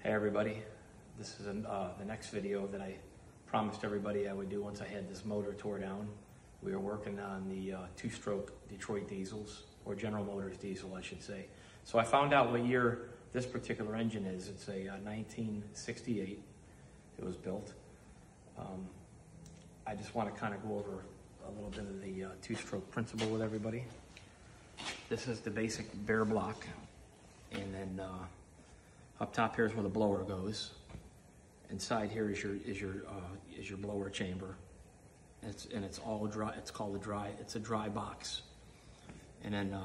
Hey everybody, this is the next video that I promised everybody I would do once I had this motor tore down. We were working on the two-stroke Detroit diesels, or General Motors diesel I should say. So I found out what year this particular engine is. It's a 1968 it was built. I just want to kind of go over a little bit of the two-stroke principle with everybody. This is the basic bare block, and then up top here is where the blower goes. Inside here is your blower chamber. It's all dry. It's called a dry. It's a dry box. And then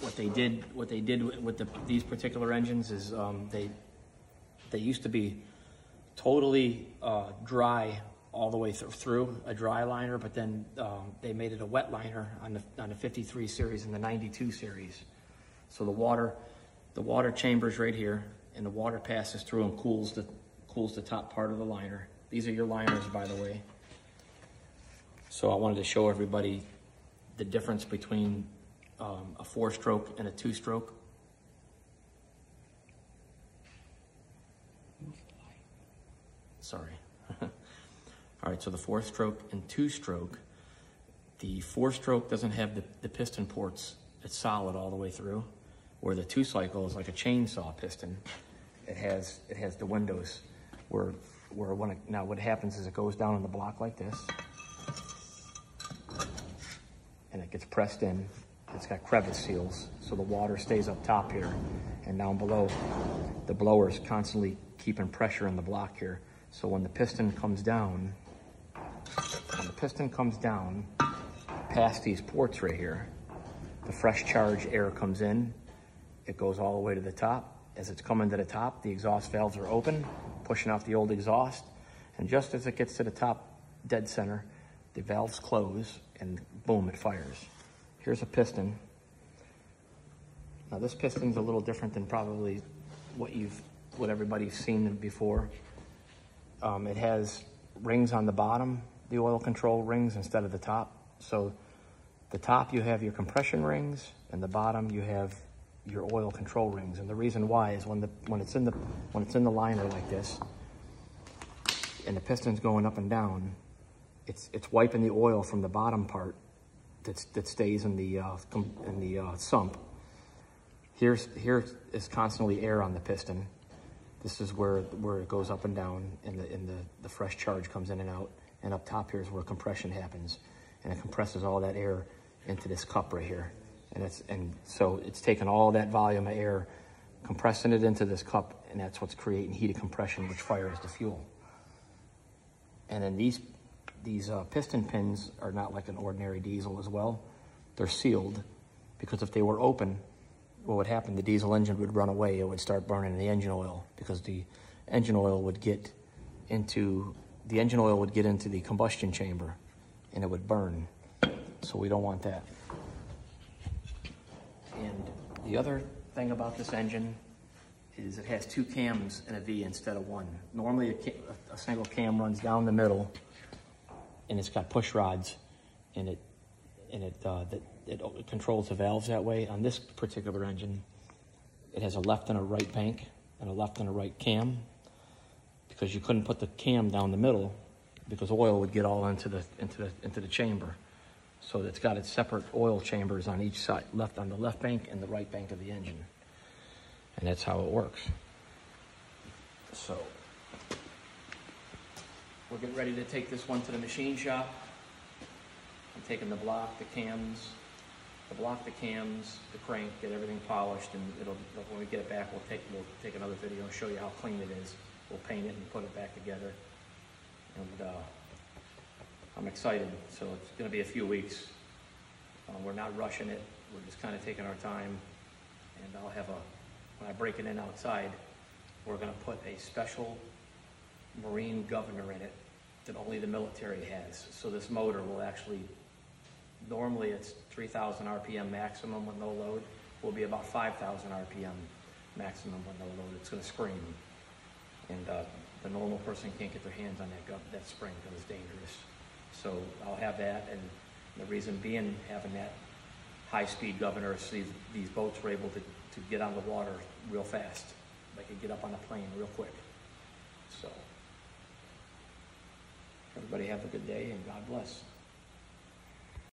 what they did with these particular engines is they used to be totally dry all the way through, a dry liner, but then they made it a wet liner on the 53 series and the 92 series. So the water chamber's right here, and the water passes through and cools the top part of the liner. These are your liners, by the way. So I wanted to show everybody the difference between a 4-stroke and a 2-stroke. Sorry. All right, so the 4-stroke and 2-stroke, the 4-stroke doesn't have the piston ports. It's solid all the way through, where the 2-cycle is like a chainsaw piston. It has the windows where now what happens is it goes down in the block like this, and it gets pressed in. It's got crevice seals, so the water stays up top here, and down below, the blower is constantly keeping pressure in the block here. So when the piston comes down, past these ports right here, the fresh charge air comes in. It goes all the way to the top. As it's coming to the top, the exhaust valves are open, pushing off the old exhaust. And just as it gets to the top dead center, the valves close and boom, it fires. Here's a piston. Now this piston's a little different than probably what everybody's seen before. It has rings on the bottom, the oil control rings, instead of the top. So the top you have your compression rings, and the bottom you have your oil control rings. And the reason why is when it's in the liner like this, and the piston's going up and down, it's wiping the oil from the bottom part that stays in the sump. Here is constantly air on the piston. This is where it goes up and down, and the fresh charge comes in and out. And up top here is where compression happens, and it compresses all that air into this cup right here. And so it's taking all that volume of air, compressing it into this cup, and that's what's creating heat of compression, which fires the fuel. And then these piston pins are not like an ordinary diesel as well. They're sealed, because if they were open, what would happen, the diesel engine would run away. It would start burning the engine oil, because the engine oil would get into the combustion chamber, and it would burn. So we don't want that. And the other thing about this engine is it has 2 cams and a V instead of 1. Normally a single cam runs down the middle, and it's got push rods, and it controls the valves that way. On this particular engine, it has a left and a right bank and a left and a right cam, because you couldn't put the cam down the middle because oil would get all into the chamber. So it's got its separate oil chambers on each side, on the left bank and the right bank of the engine. And that's how it works. So we're getting ready to take this one to the machine shop. I'm taking the block, the cams, the crank, get everything polished, and when we get it back, we'll take another video and show you how clean it is. We'll paint it and put it back together. And I'm excited. So it's going to be a few weeks. We're not rushing it. We're just kind of taking our time. And I'll have when I break it in outside, we're going to put a special marine governor in it that only the military has. So this motor will actually, normally it's 3,000 RPM maximum with no load. Will be about 5,000 RPM maximum with no load. It's going to scream. And the normal person can't get their hands on that spring because it's dangerous. So I'll have that, and the reason being having that high-speed governor, so these boats were able to get on the water real fast. I could get up on a plane real quick. So, everybody have a good day and God bless.